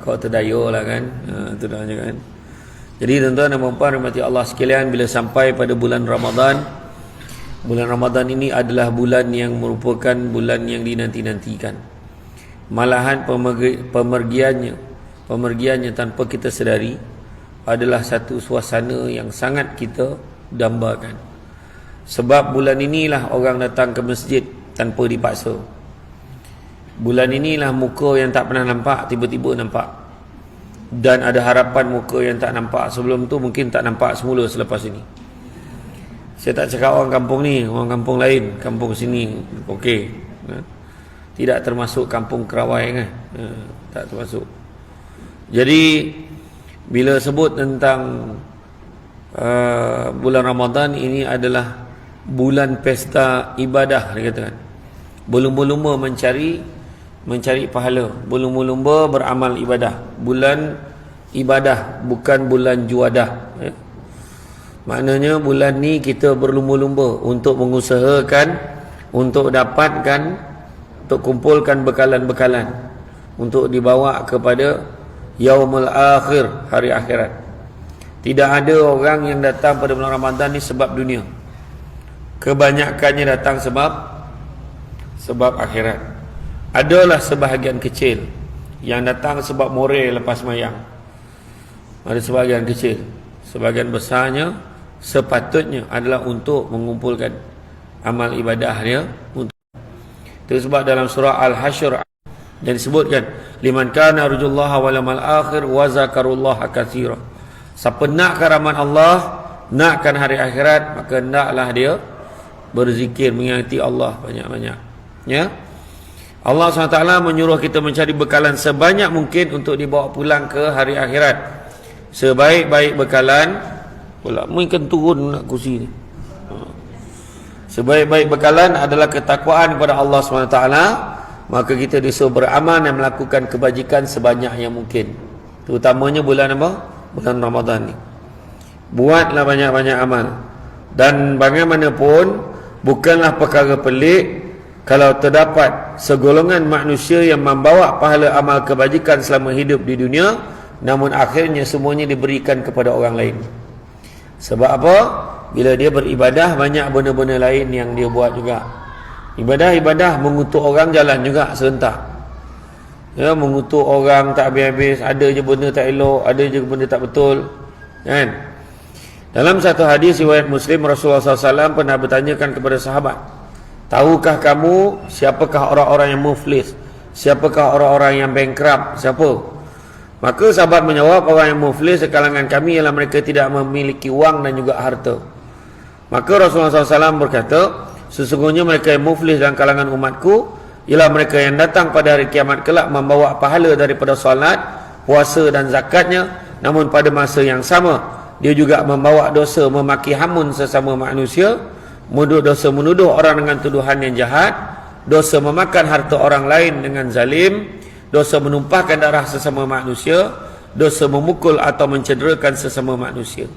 kau terdaya lah kan. Itu dah kan. Jadi tuan-tuan dan puan-puan rahmati Allah sekalian, bila sampai pada bulan Ramadan ini adalah bulan yang merupakan bulan yang dinanti-nantikan. Malahan pemergiannya tanpa kita sedari adalah satu suasana yang sangat kita dambakan. Sebab bulan inilah orang datang ke masjid tanpa dipaksa. Bulan inilah muka yang tak pernah nampak tiba-tiba nampak. Dan ada harapan muka yang tak nampak sebelum tu mungkin tak nampak semula selepas ini. Saya tak cakap orang kampung ni, orang kampung lain, kampung sini okey. Tidak termasuk kampung Kerawai kan. Tak termasuk. Jadi bila sebut tentang bulan Ramadan, ini adalah bulan pesta ibadah dikatakan. Berlumba-lumba mencari pahala, berlumba-lumba beramal ibadah. Bulan ibadah, bukan bulan juadah ya. Maknanya bulan ni kita berlumba-lumba untuk mengusahakan, untuk dapatkan, untuk kumpulkan bekalan-bekalan untuk dibawa kepada yaumul akhir, hari akhirat. Tidak ada orang yang datang pada bulan Ramadan ni sebab dunia. Kebanyakannya datang sebab akhirat. Adalah sebahagian kecil yang datang sebab moral lepas mayang. Ada sebahagian kecil. Sebahagian besarnya sepatutnya adalah untuk mengumpulkan amal ibadah dia. Itu sebab dalam surah Al-Hasyr dan disebutkan, liman kana arjullaha wal yawmal akhir wa zakarullaha katsira. Siapa nak karaman Allah, nakkan hari akhirat, maka hendaklah dia berzikir, mengingati Allah banyak-banyak. Ya. Allah SWT menyuruh kita mencari bekalan sebanyak mungkin untuk dibawa pulang ke hari akhirat. Sebaik-baik bekalan pula, mungkin turun nak kursi ni. Sebaik-baik bekalan adalah ketakwaan kepada Allah SWT. Maka kita disuruh beramal dan melakukan kebajikan sebanyak yang mungkin. Terutamanya bulan apa? Bulan Ramadan ni. Buatlah banyak-banyak amal. Dan bagaimanapun, bukanlah perkara pelik kalau terdapat segolongan manusia yang membawa pahala amal kebajikan selama hidup di dunia, namun akhirnya semuanya diberikan kepada orang lain. Sebab apa? Bila dia beribadah, banyak benda-benda lain yang dia buat juga. Ibadah-ibadah mengutuk orang jalan juga serentak. Ya, mengutuk orang tak habis-habis. Ada je benda tak elok, ada je benda tak betul. Kan? Dalam satu hadis riwayat Muslim, Rasulullah SAW pernah bertanyakan kepada sahabat, tahukah kamu siapakah orang-orang yang muflis? Siapakah orang-orang yang bankrupt? Siapa? Maka sahabat menjawab, orang yang muflis sekalangan kami ialah mereka tidak memiliki wang dan juga harta. Maka Rasulullah SAW berkata, sesungguhnya mereka yang muflis dalam kalangan umatku ialah mereka yang datang pada hari kiamat kelak membawa pahala daripada salat, puasa dan zakatnya, namun pada masa yang sama dia juga membawa dosa memaki hamun sesama manusia, dosa menuduh orang dengan tuduhan yang jahat, dosa memakan harta orang lain dengan zalim, dosa menumpahkan darah sesama manusia, dosa memukul atau mencederakan sesama manusia.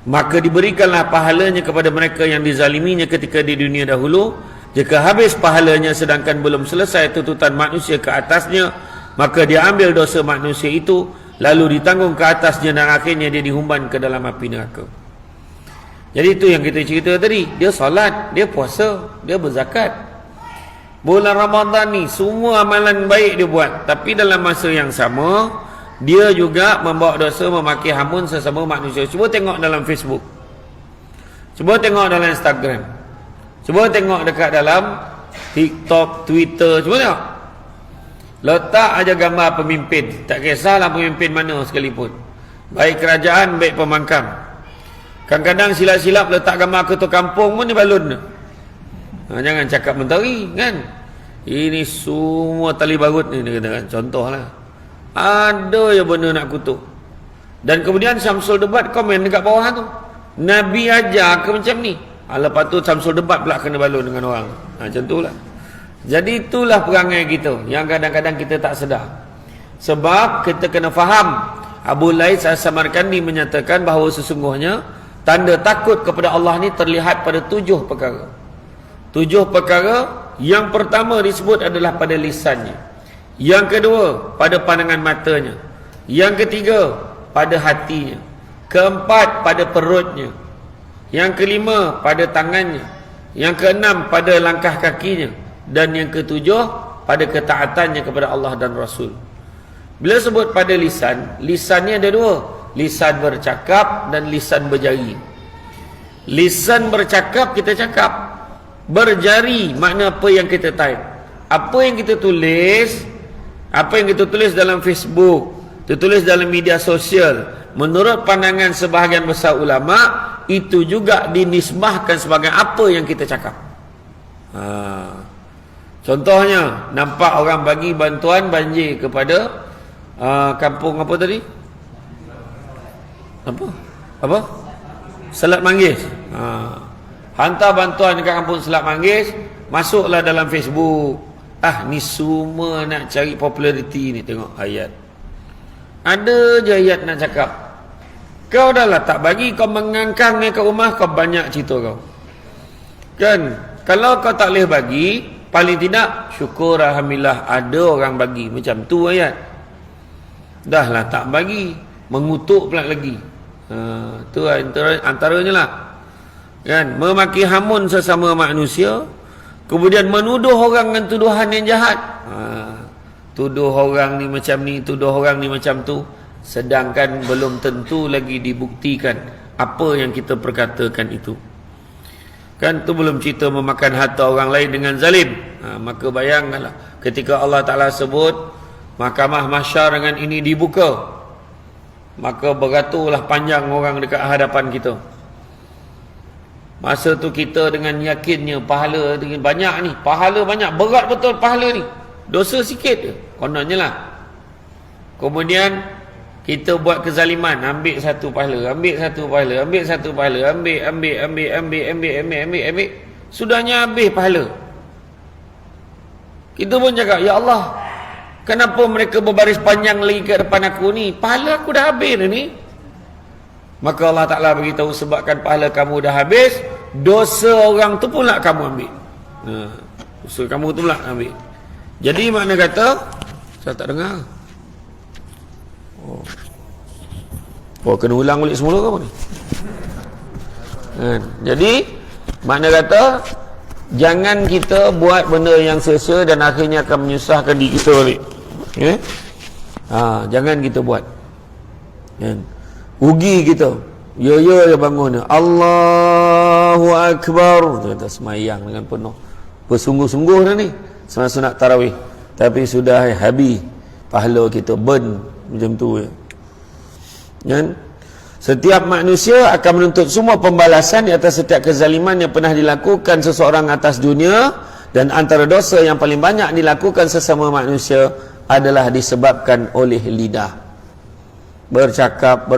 Maka diberikanlah pahalanya kepada mereka yang dizaliminya ketika di dunia dahulu. Jika habis pahalanya sedangkan belum selesai tuntutan manusia ke atasnya, maka dia ambil dosa manusia itu lalu ditanggung ke atasnya dan akhirnya dia dihumban ke dalam api neraka. Jadi itu yang kita cerita tadi. Dia salat, dia puasa, dia berzakat. Bulan Ramadan ni semua amalan baik dia buat, tapi dalam masa yang sama dia juga membawa dosa memaki hamun sesama manusia. Cuba tengok dalam Facebook, cuba tengok dalam Instagram, cuba tengok dekat dalam TikTok, Twitter, cuba tengok. Letak aja gambar pemimpin, tak kisahlah pemimpin mana sekalipun, baik kerajaan, baik pemangkam. Kadang-kadang silap-silap letak gambar ketua kampung pun dia balun. Jangan cakap mentari kan. Ini semua tali barut ni dia kata kan. Contohlah, ada je benda nak kutuk. Dan kemudian Syamsul Debat komen dekat bawah tu, Nabi ajar ke macam ni. Lepas tu Syamsul Debat pula kena balun dengan orang. Macam tu lah. Jadi itulah perangai kita yang kadang-kadang kita tak sedar. Sebab kita kena faham, Abu Laits As-Samarkandi menyatakan bahawa sesungguhnya tanda takut kepada Allah ni terlihat pada 7 perkara. 7 perkara. Yang pertama disebut adalah pada lisannya. Yang kedua, pada pandangan matanya. Yang ketiga, pada hatinya. Keempat, pada perutnya. Yang kelima, pada tangannya. Yang keenam, pada langkah kakinya. Dan yang ketujuh, pada ketaatannya kepada Allah dan Rasul. Bila sebut pada lisan, lisan ni ada dua. Lisan bercakap dan lisan berjari. Lisan bercakap, kita cakap. Berjari, makna apa yang kita type. Apa yang kita tulis, apa yang kita tulis dalam Facebook, kita tulis dalam media sosial, menurut pandangan sebahagian besar ulama, itu juga dinisbahkan sebagai apa yang kita cakap. Contohnya, nampak orang bagi bantuan banjir kepada kampung apa tadi? Apa? Selat Manggis. Hantar bantuan dekat kampung Selat Manggis, masuklah dalam Facebook. Ni semua nak cari populariti ni. Tengok ayat. Ada je ayat nak cakap. Kau dah lah tak bagi, kau mengangkang ni kat rumah, kau banyak cerita kau. Kan? Kalau kau tak boleh bagi, paling tidak syukur alhamdulillah ada orang bagi. Macam tu ayat. Dah lah tak bagi, mengutuk pula lagi. Tu antaranya lah. Kan? Memaki hamun sesama manusia, kemudian menuduh orang dengan tuduhan yang jahat. Tuduh orang ni macam ni, tuduh orang ni macam tu, sedangkan belum tentu lagi dibuktikan apa yang kita perkatakan itu. Kan tu belum cerita memakan harta orang lain dengan zalim. Maka bayangkanlah ketika Allah Ta'ala sebut mahkamah mahsyar dengan ini dibuka, maka beraturlah panjang orang dekat hadapan kita. Masa tu kita dengan yakinnya pahala dengan banyak ni, pahala banyak, berat betul pahala ni, dosa sikit je kononnya lah. Kemudian kita buat kezaliman, ambil satu pahala, ambil satu pahala, ambil satu pahala, ambil, sudahnya habis pahala. Kita pun cakap, ya Allah, kenapa mereka berbaris panjang lagi ke depan aku ni? Pahala aku dah habis dah ni. Maka Allah Ta'ala beritahu, sebabkan pahala kamu dah habis, dosa orang tu pula kamu ambil. Dosa kamu tu pula ambil. Jadi makna kata, saya tak dengar. Kena ulang balik semula ke apa ni? Jadi makna kata, jangan kita buat benda yang sia-sia dan akhirnya akan menyusahkan diri kita balik. Jangan kita buat. Rugi kita. Ya bangun. Allahu Akbar. Kita semayang dengan penuh bersungguh-sungguh dah ni, sunat tarawih, tapi sudah habis pahala kita, burn macam tu ya. Kan? Setiap manusia akan menuntut semua pembalasan di atas setiap kezaliman yang pernah dilakukan seseorang atas dunia, dan antara dosa yang paling banyak dilakukan sesama manusia adalah disebabkan oleh lidah. Bercakap,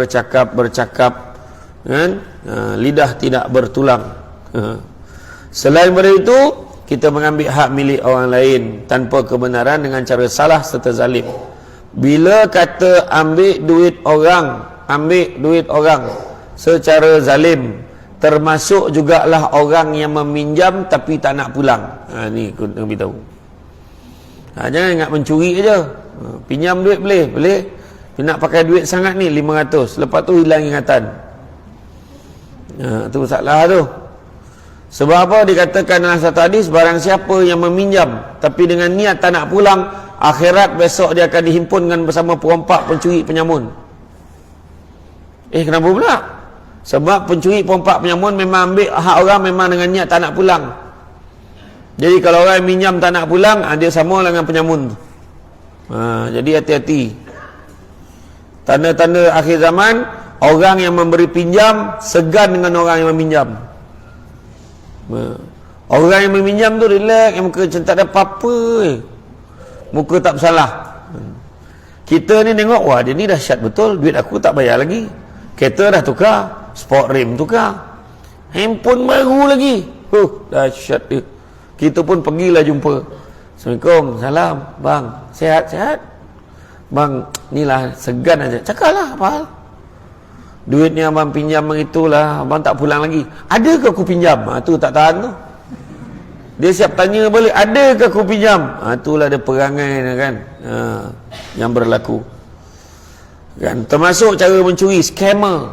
kan? Lidah tidak bertulang. Selain daripada itu, kita mengambil hak milik orang lain tanpa kebenaran dengan cara salah serta zalim. Bila kata ambil duit orang secara zalim, termasuk jugalah orang yang meminjam tapi tak nak pulang. Ni aku nak beritahu. Jangan ingat mencuri aja. Pinjam duit boleh. Nak pakai duit sangat ni 500, lepas tu hilang ingatan. Tu salah tu. Sebab apa dikatakan dalam satu hadis, barang siapa yang meminjam tapi dengan niat tak nak pulang, akhirat besok dia akan dihimpunkan bersama perompak, pencuri, penyamun. Kenapa pula? Sebab pencuri, perompak, penyamun memang ambil hak orang memang dengan niat tak nak pulang. Jadi kalau orang minjam tak nak pulang, dia sama dengan penyamun tu. Jadi hati-hati. Tanda-tanda akhir zaman, orang yang memberi pinjam segan dengan orang yang meminjam. Orang yang meminjam tu relax, yang muka macam tak ada apa-apa, muka tak bersalah. Kita ni tengok, wah dia ni dahsyat betul, duit aku tak bayar lagi, kereta dah tukar, sport rim tukar, handphone baru lagi, dahsyat dia. Kita pun pergilah jumpa, Assalamualaikum, salam bang, sihat-sihat bang, inilah segan aja, cakaplah apa hal? Duit ni abang pinjam itulah, abang tak pulang lagi. Ada ke aku pinjam? Tu tak tahan tu. Dia siap tanya balik, adakah aku pinjam? Itulah ada perangai kan, yang berlaku kan. Termasuk cara mencuri, scammer,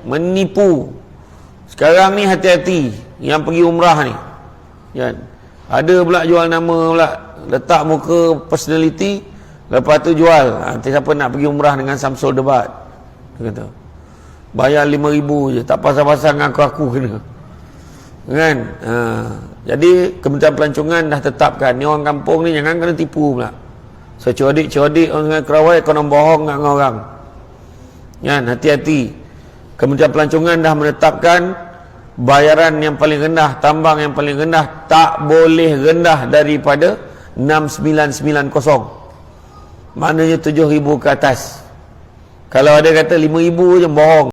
menipu. Sekarang ni hati-hati yang pergi umrah ni kan. Ada pula jual nama pula, letak muka personality, lepas tu jual. Nanti siapa nak pergi umrah dengan Samsul Debat, dia kata bayar 5,000 je, tak pasang-pasang aku kena kan. Jadi Kementerian Pelancongan dah tetapkan ni orang kampung ni jangan kena tipu pula. So codik-codik orang Kerawai kau nak bohong dengan orang kan. Hati-hati, Kementerian Pelancongan dah menetapkan bayaran yang paling rendah, tambang yang paling rendah tak boleh rendah daripada 6,990, maknanya 7,000 ke atas. Kalau ada kata 5,000 je, bohong.